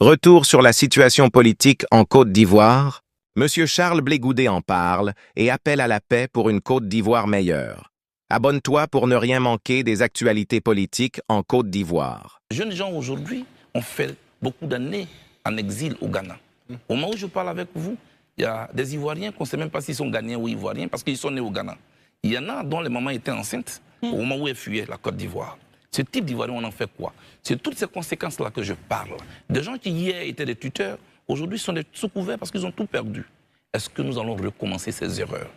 Retour sur la situation politique en Côte d'Ivoire. Monsieur Charles Blé Goudé en parle et appelle à la paix pour une Côte d'Ivoire meilleure. Abonne-toi pour ne rien manquer des actualités politiques en Côte d'Ivoire. Jeunes gens aujourd'hui ont fait beaucoup d'années en exil au Ghana. Au moment où je parle avec vous, il y a des Ivoiriens qu'on ne sait même pas s'ils sont Ghanéens ou Ivoiriens parce qu'ils sont nés au Ghana. Il y en a dont les mamans étaient enceintes au moment où elles fuyaient la Côte d'Ivoire. Ce type d'Ivoiriens, on en fait quoi? C'est toutes ces conséquences-là que je parle. Des gens qui hier étaient des tuteurs, aujourd'hui sont des sous-couverts parce qu'ils ont tout perdu. Est-ce que nous allons recommencer ces erreurs?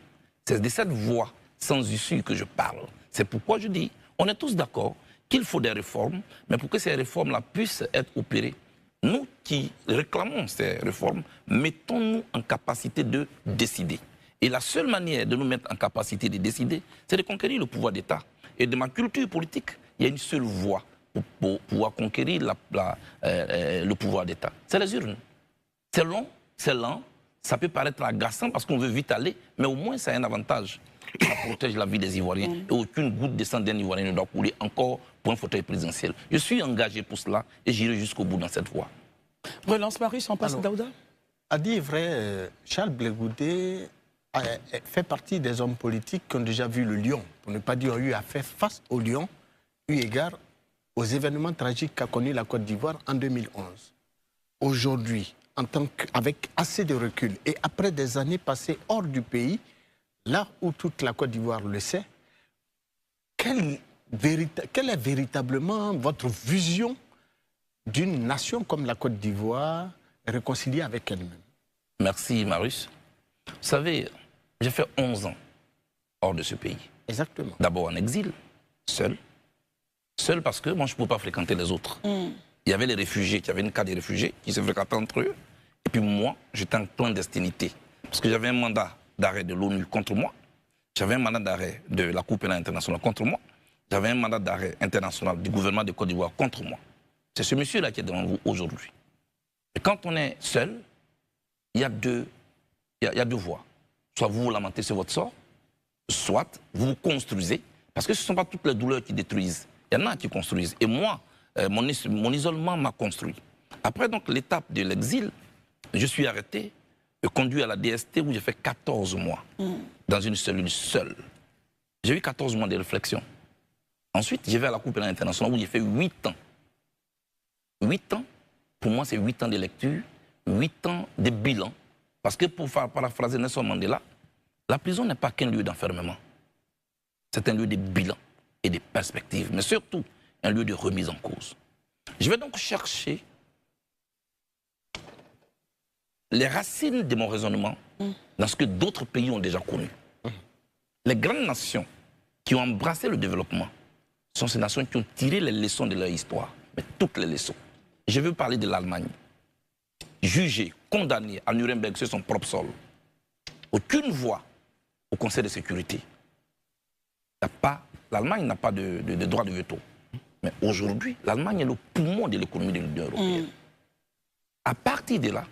C'est de cette voie sans issue que je parle. C'est pourquoi je dis, on est tous d'accord qu'il faut des réformes, mais pour que ces réformes-là puissent être opérées, nous qui réclamons ces réformes, mettons-nous en capacité de décider. Et la seule manière de nous mettre en capacité de décider, c'est de conquérir le pouvoir d'État. Et de ma culture politique, il y a une seule voie pour pouvoir conquérir le pouvoir d'État. C'est les urnes. C'est long, c'est lent, ça peut paraître agaçant parce qu'on veut vite aller, mais au moins ça a un avantage. Ça protège la vie des Ivoiriens et aucune goutte de sang d'un Ivoirien ne doit couler encore pour un fauteuil présidentiel. Je suis engagé pour cela et j'irai jusqu'au bout dans cette voie. Relance Marius, on passe à Daouda. À dire vrai, Charles Blé Goudé fait partie des hommes politiques qui ont déjà vu le lion, pour ne pas dire ont eu à faire face au lion, eu égard aux événements tragiques qu'a connu la Côte d'Ivoire en 2011. Aujourd'hui, avec assez de recul et après des années passées hors du pays, là où toute la Côte d'Ivoire le sait, quelle est véritablement votre vision d'une nation comme la Côte d'Ivoire réconciliée avec elle-même? Merci Marius. Vous savez, j'ai fait 11 ans hors de ce pays. Exactement. D'abord en exil, seul. Seul parce que moi, je ne pouvais pas fréquenter les autres. Il y avait les réfugiés, il y avait une cas des réfugiés qui se fréquentaient entre eux. Et puis moi, j'étais en clandestinité. Parce que j'avais un mandat d'arrêt de l'ONU contre moi. J'avais un mandat d'arrêt de la Cour pénale internationale contre moi. J'avais un mandat d'arrêt international du gouvernement de Côte d'Ivoire contre moi. C'est ce monsieur-là qui est devant vous aujourd'hui. Et quand on est seul, il y a deux voies. Soit vous vous lamentez sur votre sort, soit vous vous construisez. Parce que ce ne sont pas toutes les douleurs qui détruisent. Il y en a qui construisent. Et moi, mon isolement m'a construit. Après donc l'étape de l'exil, je suis arrêté, conduit à la DST où j'ai fait 14 mois dans une cellule seule. J'ai eu 14 mois de réflexion. Ensuite, j'ai vais à la Cour pénale internationale où j'ai fait 8 ans. 8 ans, pour moi, c'est 8 ans de lecture, 8 ans de bilan. Parce que pour paraphraser Nelson Mandela, la prison n'est pas qu'un lieu d'enfermement. C'est un lieu de bilan et de perspective, mais surtout un lieu de remise en cause. Je vais donc chercher les racines de mon raisonnement dans ce que d'autres pays ont déjà connu. Les grandes nations qui ont embrassé le développement sont ces nations qui ont tiré les leçons de leur histoire, mais toutes les leçons. Je veux parler de l'Allemagne. Jugée, condamnée à Nuremberg sur son propre sol. Aucune voix au Conseil de sécurité. L'Allemagne n'a pas de droit de veto. Mais aujourd'hui, l'Allemagne est le poumon de l'économie de l'Union européenne. À partir de là,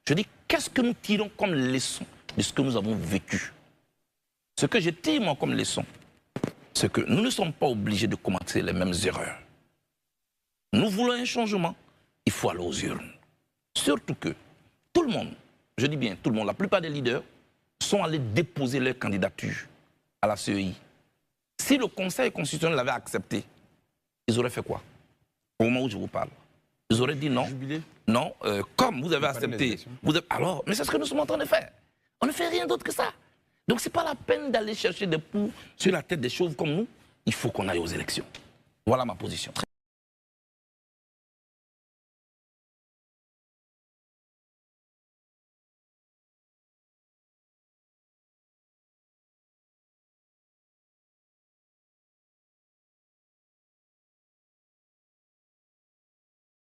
je dis, qu'est-ce que nous tirons comme leçon de ce que nous avons vécu? Ce que je tire, moi, comme leçon, c'est que nous ne sommes pas obligés de commettre les mêmes erreurs. Nous voulons un changement, il faut aller aux urnes. Surtout que tout le monde, je dis bien tout le monde, la plupart des leaders sont allés déposer leur candidature à la CEI. Si le Conseil constitutionnel l'avait accepté, ils auraient fait quoi? Au moment où je vous parle. Ils auraient dit non. Jubilé. Non, comme vous avez accepté. Alors, mais c'est ce que nous sommes en train de faire. On ne fait rien d'autre que ça. Donc ce n'est pas la peine d'aller chercher des poux sur la tête des chauves comme nous. Il faut qu'on aille aux élections. Voilà ma position.